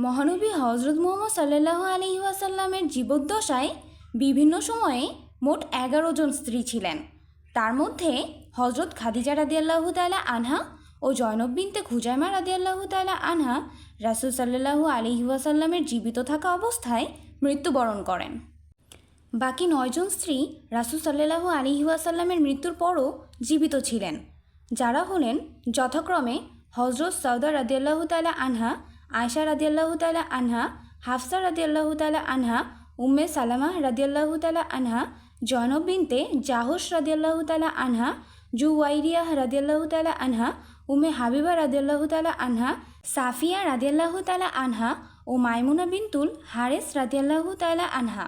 মহানবী হজরত মুহাম্মদ সাল্লাল্লাহু আলাইহি ওয়াসাল্লামের জীবদ্দশায় বিভিন্ন সময়ে মোট ১১ জন স্ত্রী ছিলেন। তার মধ্যে হজরত খাদিজা রাদিয়াল্লাহু তাআলা আনহা ও জয়নব বিনতে খুজাইমা রাদিয়াল্লাহু তাআলা আনহা রাসূল সাল্লাল্লাহু আলাইহি ওয়াসাল্লামের জীবিত থাকা অবস্থায় মৃত্যুবরণ করেন। বাকি ৯ জন স্ত্রী রাসূল সাল্লাল্লাহু আলাইহি ওয়াসাল্লামের মৃত্যুর পরও জীবিত ছিলেন, যারা হলেন যথাক্রমে হজরত সাউদা রাদিয়াল্লাহু তাআলা আনহা, আয়েশা রাদিয়াল্লাহু তাআলা আনহা, হাফসা রাদিয়াল্লাহু তাআলা আনহা, উম্মে সালামা রাদিয়াল্লাহু তাআলা আনহা, জয়নব বিনতে জাহশ রাদিয়াল্লাহু তাআলা আনহা, জুওয়াইরিয়াহ রাদিয়াল্লাহু তাআলা আনহা, উম্মে হাবিবা রাদিয়াল্লাহু তাআলা আনহা, সাফিয়া রাদিয়াল্লাহু তাআলা আনহা ও মাইমুনা বিনতুল হারেস রাদিয়াল্লাহু তাআলা আনহা।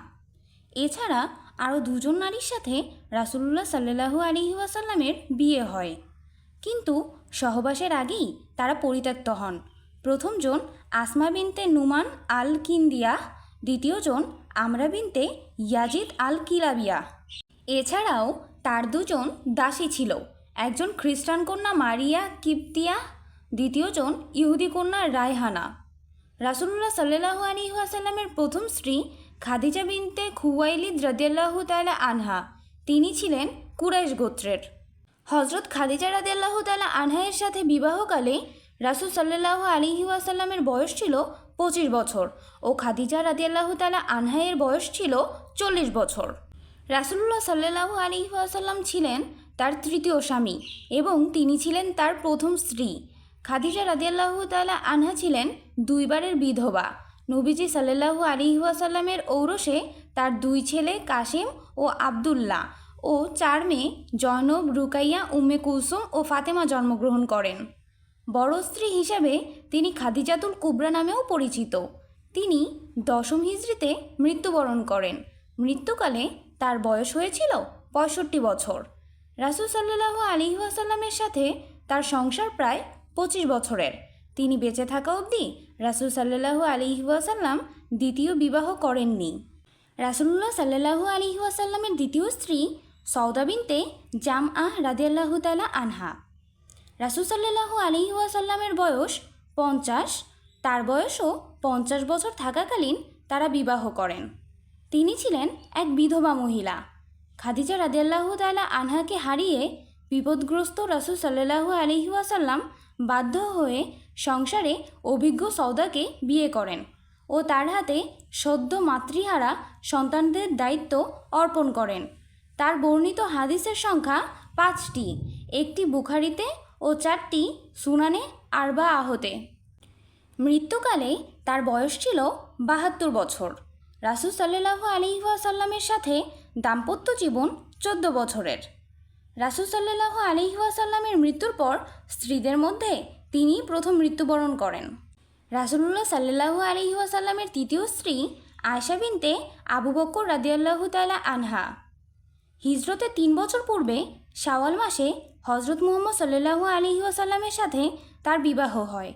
এছাড়া আরও ২ জন নারীর সাথে রাসূলুল্লাহ সাল্লাল্লাহু আলাইহি ওয়াসাল্লামের বিয়ে হয়, কিন্তু সহবাসের আগেই তারা পরিত্যক্ত হন। প্রথম জন আসমা বিনতে নুমান আল কিন্দিয়াহ, দ্বিতীয় জন আমরা বিনতে ইয়াজিদ আল কিলাবিয়া। এছাড়াও তার ২ জন দাসী ছিল, একজন খ্রিস্টান কন্যা মারিয়া কিবতিয়া, দ্বিতীয় জন ইহুদি কন্যা রায়হানা। রাসূলুল্লাহ সাল্লাল্লাহু আলাইহি ওয়াসাল্লামের প্রথম স্ত্রী খাদিজা বিনতে খুওয়াইলিদ রাদিয়াল্লাহু তাআলা আনহা, তিনি ছিলেন কুরাইশ গোত্রের। হজরত খাদিজা রাদিয়াল্লাহু তাআলা আনহা-এর সাথে বিবাহকালে রাসূল সাল্লাল্লাহু আলাইহি ওয়াসাল্লামের বয়স ছিল ২৫ বছর ও খাদিজা রাদিয়াল্লাহু তাআলা আনহা-এর বয়স ছিল ৪০ বছর। রাসূলুল্লাহ সাল্লাল্লাহু আলাইহি ওয়াসাল্লাম ছিলেন তার তৃতীয় স্বামী এবং তিনি ছিলেন তার প্রথম স্ত্রী। খাদিজা রাদিয়াল্লাহু তাআলা আনহা ছিলেন ২ বারের বিধবা। নবীজি সাল্লাল্লাহু আলাইহি ওয়াসাল্লামের ঔরসে তার ২ ছেলে কাসেম ও আবদুল্লাহ ও ৪ মেয়ে জয়নব, রুকাইয়া, উম্মে কুলসুম ও ফাতেমা জন্মগ্রহণ করেন। বড় স্ত্রী হিসাবে তিনি খাদিজাতুল কুবরা নামেও পরিচিত। তিনি ১০ম হিজরিতে মৃত্যুবরণ করেন। মৃত্যুকালে তার বয়স হয়েছিল ৬৫ বছর। রাসূল সাল্লাল্লাহু আলাইহি ওয়াসাল্লামের সাথে তার সংসার প্রায় ২৫ বছরের। তিনি বেঁচে থাকা অবধি রাসূল সাল্লাল্লাহু আলাইহি ওয়াসাল্লাম দ্বিতীয় বিবাহ করেননি। রাসূলুল্লাহ সাল্লাল্লাহু আলাইহি ওয়াসাল্লামের দ্বিতীয় স্ত্রী সওদা বিনতে জামআহ রাদিয়াল্লাহু তাআলা আনহা। রাসূল সাল্লাল্লাহু আলাইহি ওয়াসাল্লামের বয়স ৫০, তার বয়সও ৫০ বছর থাকাকালীন তারা বিবাহ করেন। তিনি ছিলেন এক বিধবা মহিলা। খাদিজা রাদিয়াল্লাহু তাআলা আনহাকে হারিয়ে বিপদগ্রস্ত রাসূল সাল্লাল্লাহু আলাইহি ওয়াসাল্লাম বাধ্য হয়ে সংসারে অভিজ্ঞ সওদাকে বিয়ে করেন ও তার হাতে সদ্য মাতৃহারা সন্তানদের দায়িত্ব অর্পণ করেন। তার বর্ণিত হাদিসের সংখ্যা ৫টি, একটি বুখারীতে ও ৪টি সুনানে আরবাআহতে। মৃত্যুকালে তার বয়স ছিল ৭২ বছর। রাসূল সাল্লাল্লাহু আলাইহি ওয়াসাল্লামের সাথে দাম্পত্য জীবন ১৪ বছরের। রাসূল সাল্লাল্লাহু আলাইহি ওয়াসাল্লামের মৃত্যুর পর স্ত্রীদের মধ্যে তিনিই প্রথম মৃত্যুবরণ করেন। রাসূলুল্লাহ সাল্লাল্লাহু আলাইহি ওয়াসাল্লামের তৃতীয় স্ত্রী আয়েশা বিনতে আবু বকর রাদিয়াল্লাহু তাআলা আনহা। হিজরতের ৩ বছর পূর্বে শাওয়াল মাসে হজরত মুহাম্মদ সাল্লাল্লাহু আলাইহি ওয়াসাল্লামের সাথে তার বিবাহ হয়।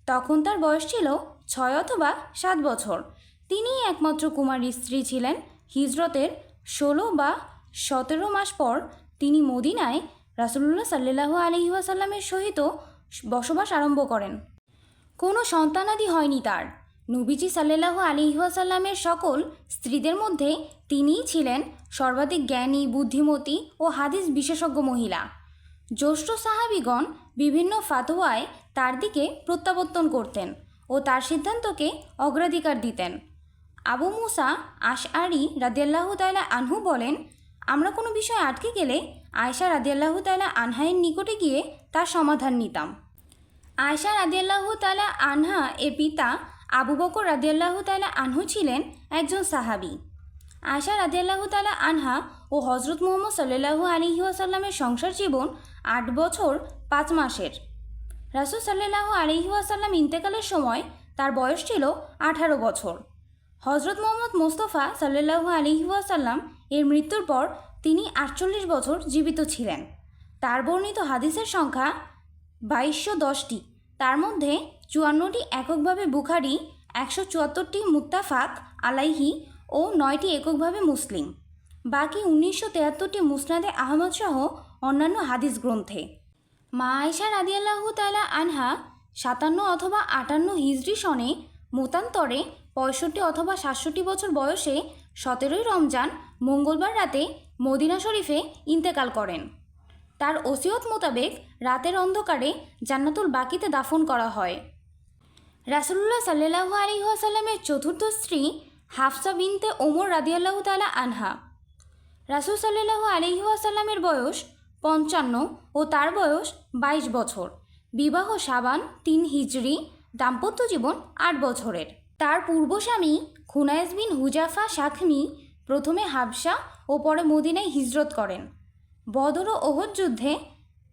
তখন তার বয়স ছিল ৬ অথবা ৭ বছর। তিনিই একমাত্র কুমারী স্ত্রী ছিলেন। হিজরতের ১৬ বা ১৭ মাস পর তিনি মদিনায় রাসূলুল্লাহ সাল্লাল্লাহু আলাইহি ওয়াসাল্লামের সহিত বসবাস আরম্ভ করেন। কোনো সন্তানাদি হয়নি তার। নবীজি সাল্লাল্লাহু আলাইহি ওয়াসাল্লামের সকল স্ত্রীদের মধ্যে তিনিই ছিলেন সর্বাধিক জ্ঞানী, বুদ্ধিমতী ও হাদিস বিশেষজ্ঞ মহিলা। জ্যেষ্ঠ সাহাবীগণ বিভিন্ন ফাতোয়ায় তার দিকে প্রত্যাবর্তন করতেন ও তার সিদ্ধান্তকে অগ্রাধিকার দিতেন। আবু মুসা আশআরী রাদিয়াল্লাহু তাআলা আনহু বলেন, আমরা কোনো বিষয়ে আটকে গেলে আয়েশা রাদিয়াল্লাহু তাআলা আনহায়ের নিকটে গিয়ে তার সমাধান নিতাম। আয়েশা রাদিয়াল্লাহু তাআলা আনহা এর পিতা আবু বকর রাদিয়াল্লাহু তাআলা আনহু ছিলেন একজন সাহাবী। আয়েশা রাদিয়াল্লাহু তাআলা আনহা ও হজরত মুহাম্মদ সাল্লাল্লাহু আলাইহি ওয়াসাল্লামের সংসার জীবন ৮ বছর ৫ মাসের। রাসূল সাল্লাল্লাহু আলাইহি ওয়াসাল্লাম ইন্তেকালের সময় তার বয়স ছিল ১৮ বছর। হজরত মুহাম্মদ মুস্তাফা সাল্লাল্লাহু আলাইহি ওয়াসাল্লাম এর মৃত্যুর পর তিনি ৪৮ বছর জীবিত ছিলেন। তার বর্ণিত হাদিসের সংখ্যা ২২১০টি, তার মধ্যে ৫৪টি এককভাবে বুখারী, ১৭৪টি মুত্তাফাক আলাইহি ও ৯টি এককভাবে মুসলিম। বাকি ১৯৭৩টি মুসনাদে আহমদ সহ অন্যান্য হাদিস গ্রন্থে। মা আয়েশা রাদিয়াল্লাহু তাআলা আনহা ৫৭ অথবা ৫৮ হিজরি সনে মতান্তরে 65 অথবা 67 বছর বয়সে 17ই রমজান মঙ্গলবার রাতে মদিনা শরীফে ইন্তেকাল করেন। তার ওসিয়ত মোতাবেক রাতের অন্ধকারে জান্নাতুল বাকিতে দাফন করা হয়। রাসূলুল্লাহ সাল্লাল্লাহু আলাইহি ওয়াসাল্লামের চতুর্থ স্ত্রী হাফসা বিনতে ওমর রাদিয়াল্লাহু তাআলা আনহা। রাসূল সাল্লাল্লাহু আলাইহি ওয়াসাল্লামের বয়স 55 ও তার বয়স 22 বছর। বিবাহ শাবান 3 হিজরি, দাম্পত্য জীবন 8 বছরের। তার পূর্বস্বামী খুনাইস বিন হুজাফা শাখমি প্রথমে হাবশা ও পরে মদিনায় হিজরত করেন। বদর ও ওহদ যুদ্ধে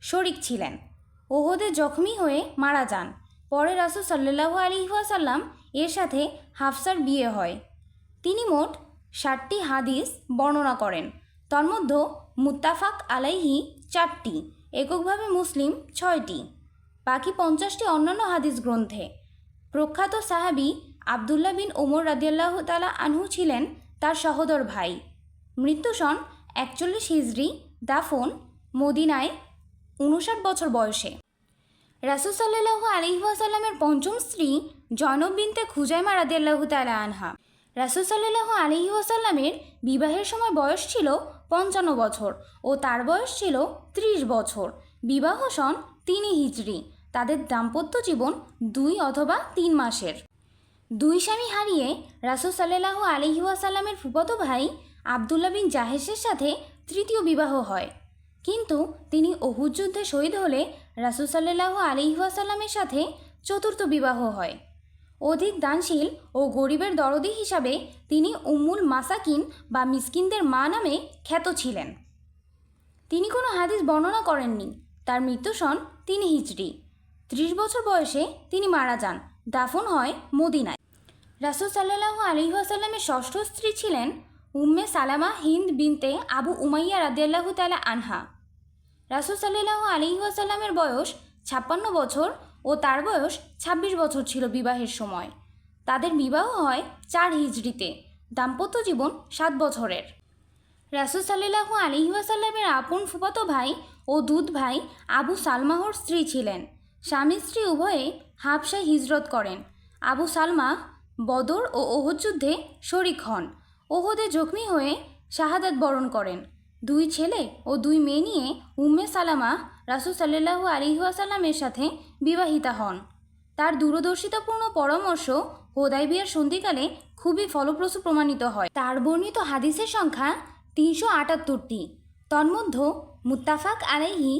শরিক ছিলেন। ওহদে জখমি হয়ে মারা যান। পরে রাসূল সাল্লাল্লাহু আলাইহি ওয়াসাল্লাম এর সাথে হাফসার বিয়ে হয়। তিনি মোট 60টি হাদিস বর্ণনা করেন। তন্মধ্যে মুত্তাফাক আলাইহি 4টি, এককভাবে মুসলিম 6টি, বাকি 50টি অন্যান্য হাদিস গ্রন্থে। প্রখ্যাত সাহাবী আবদুল্লাহ বিন ওমর রাদিয়াল্লাহু তাআলা আনহু ছিলেন তার সহোদর ভাই। মৃত্যু সন 41 হিজরি, দাফন মদিনায় 59 বছর বয়সে। রাসূল সাল্লাল্লাহু আলাইহি ওয়াসাল্লামের পঞ্চম স্ত্রী জয়নব বিনতে খুজাইমা রাদিয়াল্লাহু তাআলা আনহা। রাসূল সাল্লাল্লাহু আলাইহি ওয়াসাল্লামের বিবাহের সময় বয়স ছিল 55 বছর ও তার বয়স ছিল 30 বছর। বিবাহ সন 3 হিজরি। তাদের দাম্পত্য জীবন 2 অথবা 3 মাসের। 2 স্বামী হারিয়ে রাসূল সাল্লাল্লাহু আলাইহি ওয়াসাল্লামের ফুফাতো ভাই আবদুল্লাহ বিন জাহেশের সাথে তৃতীয় বিবাহ হয়, কিন্তু তিনি উহুদ যুদ্ধে শহীদ হলে রাসূল সাল্লাল্লাহু আলাইহি ওয়াসাল্লামের সাথে চতুর্থ বিবাহ হয়। অধিক দানশীল ও গরিবের দরদি হিসাবে তিনি উম্মুল মাসাকিন বা মিসকিনদের মা নামে খ্যাত ছিলেন। তিনি কোনো হাদিস বর্ণনা করেননি। তার মৃত্যু সন 3 হিজরি। 30 বছর বয়সে তিনি মারা যান। দাফন হয় মদিনায়। রাসূল সাল্লাল্লাহু আলাইহি ওয়াসাল্লামের ষষ্ঠ স্ত্রী ছিলেন উম্মে সালামা হিন্দ বিনতে আবু উমাইয়া রাদিয়াল্লাহু তাআলা আনহা। রাসূল সাল্লাল্লাহু আলাইহি ওয়াসাল্লামের বয়স 56 বছর ও তার বয়স 26 বছর ছিল বিবাহের সময়। তাদের বিবাহ হয় 4 হিজরিতে। দাম্পত্য জীবন 7 বছরের। রাসূল সাল্লাল্লাহু আলাইহি ওয়াসাল্লামের আপন ফুফাতো ভাই ও দুধ ভাই আবু সালমাহর স্ত্রী ছিলেন। স্বামী স্ত্রী উভয়ে হাবশায় হিজরত করেন। আবু সালমা বদর ও ওহদ যুদ্ধে শরিক হন। ওহদে জখমি হয়ে শাহাদাত বরণ করেন। 2 ছেলে ও 2 মেয়ে নিয়ে উম্মে সালামা রাসূল সাল্লাল্লাহু আলাইহি ওয়াসাল্লামের সাথে বিবাহিতা হন। তার দূরদর্শিতাপূর্ণ পরামর্শ হুদায়বিয়ার সন্ধিকালে খুবই ফলপ্রসূ প্রমাণিত হয়। তার বর্ণিত হাদিসের সংখ্যা 378টি। তন্মধ্যে মুত্তাফাক আলাইহি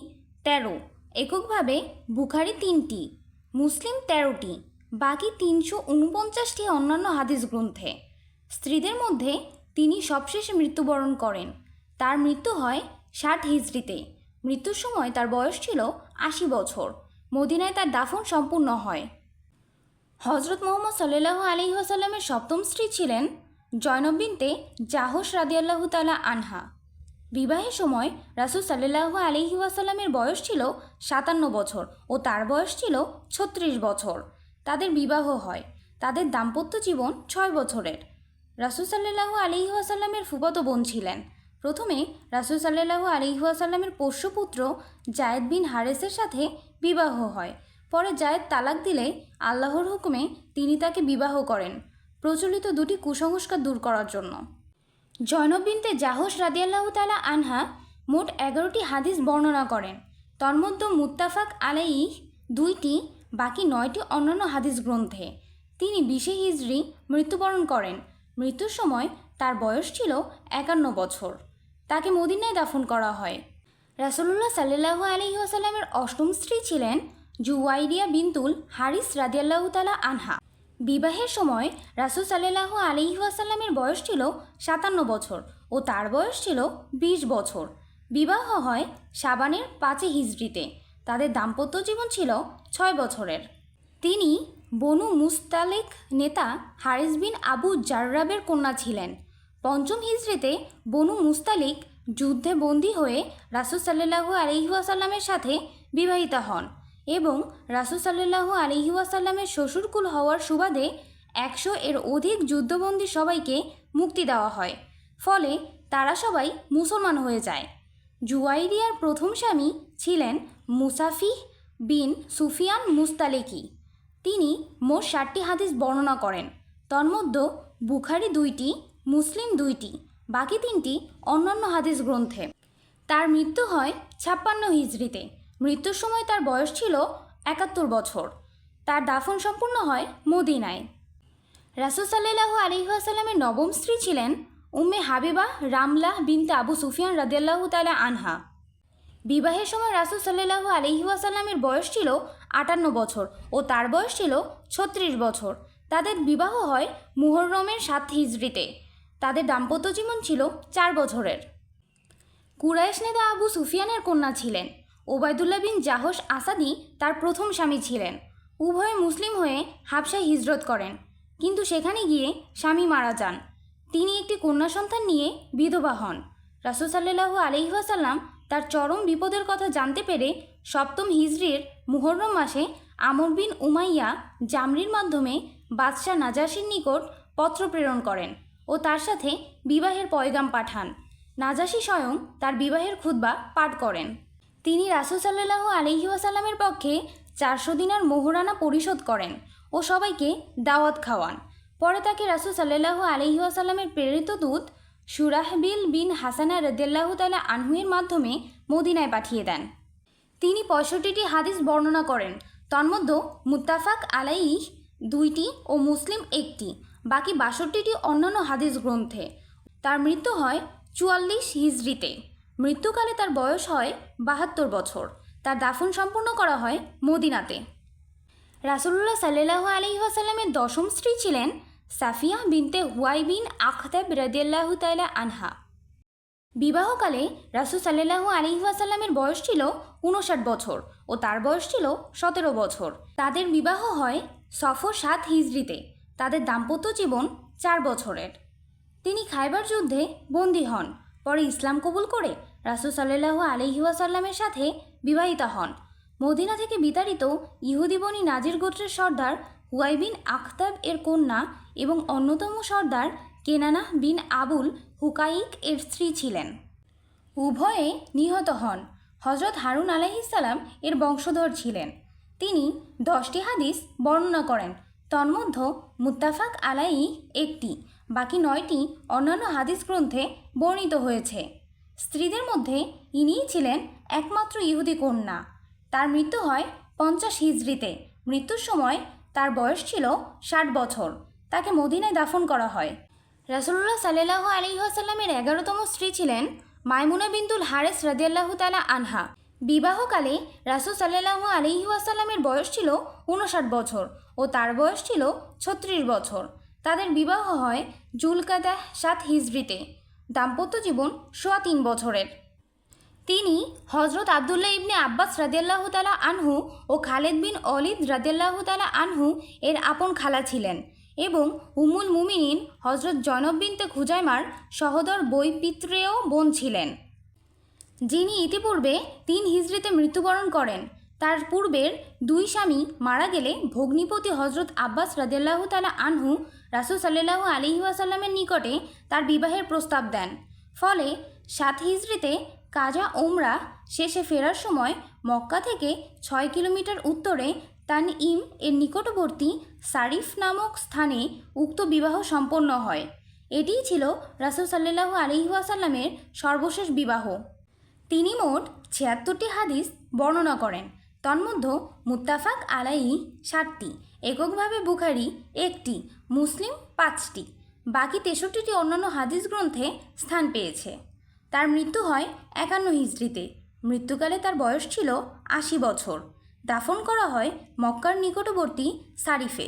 13, এককভাবে বুখারী 3টি, মুসলিম 13টি, বাকি 349টি অন্যান্য হাদিস গ্রন্থে। স্ত্রীদের মধ্যে তিনি সবশেষে মৃত্যুবরণ করেন। তার মৃত্যু হয় 60 হিজরিতে। মৃত্যুর সময় তার বয়স ছিল 80 বছর। মদিনায় তার দাফন সম্পূর্ণ হয়। হজরত মুহাম্মদ সাল্লাল্লাহু আলাইহি ওয়াসাল্লামের সপ্তম স্ত্রী ছিলেন জয়নব বিনতে জাহশ রাদিয়াল্লাহু তাআলা আনহা। বিবাহের সময় রাসূল সাল্লাল্লাহু আলাইহি ওয়াসাল্লামের বয়স ছিল 57 বছর ও তার বয়স ছিল 36 বছর। তাদের বিবাহ হয়। তাদের দাম্পত্য জীবন 6 বছরের। রাসূল সাল্লাল্লাহু আলাইহি ওয়াসাল্লামের ফুফাতো বোন ছিলেন। প্রথমে রাসূল সাল্লাল্লাহু আলাইহি ওয়াসাল্লামের পোষ্যপুত্র জায়েদ বিন হারেসের সাথে বিবাহ হয়। পরে জায়েদ তালাক দিলে আল্লাহর হুকুমে তিনি তাকে বিবাহ করেন, প্রচলিত 2টি কুসংস্কার দূর করার জন্য। জয়নব বিনতে জাহশ রাদিয়াল্লাহু তাআলা আনহা মোট 11টি হাদিস বর্ণনা করেন। তন্মধ্যে মুত্তাফাক আলাইহি 2টি, বাকি 9টি অন্যান্য হাদিস গ্রন্থে। তিনি 20 হিজরি মৃত্যুবরণ করেন। মৃত্যুর সময় তার বয়স ছিল 51 বছর। তাকে মদিনায় দাফন করা হয়। রাসূলুল্লাহ সাল্লাল্লাহু আলাইহি ওয়াসাল্লামের অষ্টম স্ত্রী ছিলেন জুওয়াইরিয়া বিনতুল হারিস রাদিয়াল্লাহু তাআলা আনহা। বিবাহের সময় রাসূল সাল্লাল্লাহু আলাইহি ওয়াসাল্লামের বয়স ছিল 57 বছর ও তার বয়স ছিল 20 বছর। বিবাহ হয় শাবানের 5 হিজরিতে। তাদের দাম্পত্য জীবন ছিল 6 বছরের। তিনি বনু মুস্তালিক নেতা হারিস বিন আবু জাররাবের কন্যা ছিলেন। 5ম হিজরিতে বনু মুস্তালিক যুদ্ধে বন্দী হয়ে রাসূল সাল্লাল্লাহু আলাইহি ওয়াসাল্লামের সাথে বিবাহিতা হন এবং রাসূল সাল্লাল্লাহু আলাইহি ওয়াসাল্লামের শ্বশুরকুল হওয়ার সুবাদে 100 এর অধিক যুদ্ধবন্দী সবাইকে মুক্তি দেওয়া হয়। ফলে তারা সবাই মুসলমান হয়ে যায়। জুওয়াইরিয়ার প্রথম স্বামী ছিলেন মুসাফিহ বিন সুফিয়ান মুস্তালিকি। তিনি মোট 60টি হাদিস বর্ণনা করেন। তন্মধ্যে বুখারী 2টি, মুসলিম 2টি, বাকি 3টি অন্যান্য হাদিস গ্রন্থে। তার মৃত্যু হয় 56 হিজরিতে। মৃত্যুর সময় তার বয়স ছিল 71 বছর। তার দাফন সম্পূর্ণ হয় মদিনায়। রাসূল সাল্লাল্লাহু আলাইহি ওয়াসাল্লামের নবম স্ত্রী ছিলেন উম্মে হাবিবা রামলাহ বিনতে আবু সুফিয়ান রাদিয়াল্লাহু তাআলা আনহা। বিবাহের সময় রাসূল সাল্লাল্লাহু আলাইহি ওয়াসাল্লামের বয়স ছিল 58 বছর ও তার বয়স ছিল 36 বছর। তাদের বিবাহ হয় মুহররমের 7 হিজরিতে। তাদের দাম্পত্য জীবন ছিল 4 বছরের। কুরাইশ নেতা আবু সুফিয়ানের কন্যা ছিলেন। ওবায়দুল্লাহ বিন জাহশ আসাদি তার প্রথম স্বামী ছিলেন। উভয়ে মুসলিম হয়ে হাবশায় হিজরত করেন, কিন্তু সেখানে গিয়ে স্বামী মারা যান। তিনি একটি কন্যা সন্তান নিয়ে বিধবা হন। রাসূল সাল্লাল্লাহু আলাইহি ওয়াসাল্লাম তার চরম বিপদের কথা জানতে পেরে 7ম হিজরির মুহররম মাসে আমর বিন উমাইয়া জামরির মাধ্যমে বাদশাহ নাজাশির নিকট পত্র প্রেরণ করেন ও তার সাথে বিবাহের পয়গাম পাঠান। নাজাশি স্বয়ং তার বিবাহের খুতবা পাঠ করেন। তিনি রাসূল সাল্লাল্লাহু আলাইহি ওয়াসাল্লামের পক্ষে 400 দিনার মোহরানা পরিশোধ করেন ও সবাইকে দাওয়াত খাওয়ান। পরে তাকে রাসূল সাল্লাল্লাহু আলাইহি ওয়াসাল্লামের প্রেরিত দূত শুরাহবিল বিন হাসানা রাদিয়াল্লাহু তাআলা আনহু-এর মাধ্যমে মদিনায় পাঠিয়ে দেন। তিনি 65টি হাদিস বর্ণনা করেন। তন্মধ্যে মুত্তাফাক আলাইহ 2টি ও মুসলিম 1টি, বাকি 62টি অন্যান্য হাদিস গ্রন্থে। তার মৃত্যু হয় 44 হিজরিতে। মৃত্যুকালে তার বয়স হয় 72 বছর। তার দাফন সম্পন্ন করা হয় মদিনাতে। রাসূলুল্লাহ সাল্লাল্লাহু আলাইহি ওয়াসাল্লামের 10ম স্ত্রী ছিলেন সাফিয়া বিনতে হুয়াই বিন আখতাব রাদিয়াল্লাহু তাআলা আনহা। বিবাহকালে রাসূল সাল্লাল্লাহু আলাইহি ওয়াসাল্লামের বয়স ছিল 59 বছর ও তার বয়স ছিল 17 বছর। তাদের বিবাহ হয় সফর 7 হিজরিতে। তাদের দাম্পত্য জীবন 4 বছরের। তিনি খায়বার যুদ্ধে বন্দী হন। পরে ইসলাম কবুল করে রাসূল সাল্লাল্লাহু আলাইহি ওয়াসাল্লামের সাথে বিবাহিতা হন। মদিনা থেকে বিতাড়িত ইহুদি বনি নাজির গোত্রের সর্দার হুয়াই বিন আখতাব এর কন্যা এবং অন্যতম সর্দার কেনানা বিন আবুল হুকাইক এর স্ত্রী ছিলেন। উভয়ে নিহত হন। হযরত হারুন আলাইহিস সালাম এর বংশধর ছিলেন। তিনি 10টি হাদিস বর্ণনা করেন। তন্মধ্যে মুত্তাফাক আলাইহি 1টি, বাকি 9টি অন্যান্য হাদিস গ্রন্থে বর্ণিত হয়েছে। স্ত্রীদের মধ্যে ইনিই ছিলেন একমাত্র ইহুদি কন্যা। তার মৃত্যু হয় 50 হিজরিতে। মৃত্যুর সময় তার বয়স ছিল 60 বছর। তাকে মদিনায় দাফন করা হয়। রাসূলুল্লাহ সাল্লাল্লাহু আলাইহি ওয়াসাল্লামের 11তম স্ত্রী ছিলেন মাইমুনা বিনতুল হারিস রাদিয়াল্লাহু তাআলা আনহা। বিবাহকালে রাসূল সাল্লাল্লাহু আলাইহি ওয়াসাল্লামের বয়স ছিল 59 বছর ও তার বয়স ছিল 36 বছর। তাদের বিবাহ হয় জুলকাদাহ 7 হিজরিতে। দাম্পত্য জীবন 3 বছরের। তিনি হযরত আব্দুল্লাহ ইবনে আব্বাস রাদিয়াল্লাহু তাআলা আনহু ও খালেদ বিন ওলীদ রাদিয়াল্লাহু তাআলা আনহু এর আপন খালা ছিলেন এবং উম্মুল মুমিনিন হযরত জয়নব বিনতে খুজাইমার সহোদর বৈপিত্রেয় বোন ছিলেন, যিনি ইতিপূর্বে 3 হিজরিতে মৃত্যুবরণ করেন। তার পূর্বের 2 স্বামী মারা গেলে ভগ্নিপতি হযরত আব্বাস রাদিয়াল্লাহু তাআলা আনহু রাসূল সাল্লাল্লাহু আলাইহি ওয়াসাল্লামের নিকটে তার বিবাহের প্রস্তাব দেন। ফলে 7 হিজরিতে কাজা ওমরা শেষে ফেরার সময় মক্কা থেকে 6 কিলোমিটার উত্তরে তানঈম এর নিকটবর্তী সারিফ নামক স্থানে উক্ত বিবাহ সম্পন্ন হয়। এটিই ছিল রাসূল সাল্লাল্লাহু আলাইহি ওয়াসাল্লামের সর্বশেষ বিবাহ। তিনি মোট 76টি হাদিস বর্ণনা করেন। তন্মধ্যে মুত্তাফাক আলাইহি 7টি, এককভাবে বুখারী 1টি, মুসলিম 5টি, বাকি 63টি অন্যান্য হাদিস গ্রন্থে স্থান পেয়েছে। তার মৃত্যু হয় 51 হিজরিতে। মৃত্যুকালে তার বয়স ছিল 80 বছর। দাফন করা হয় মক্কার নিকটবর্তী সারিফে।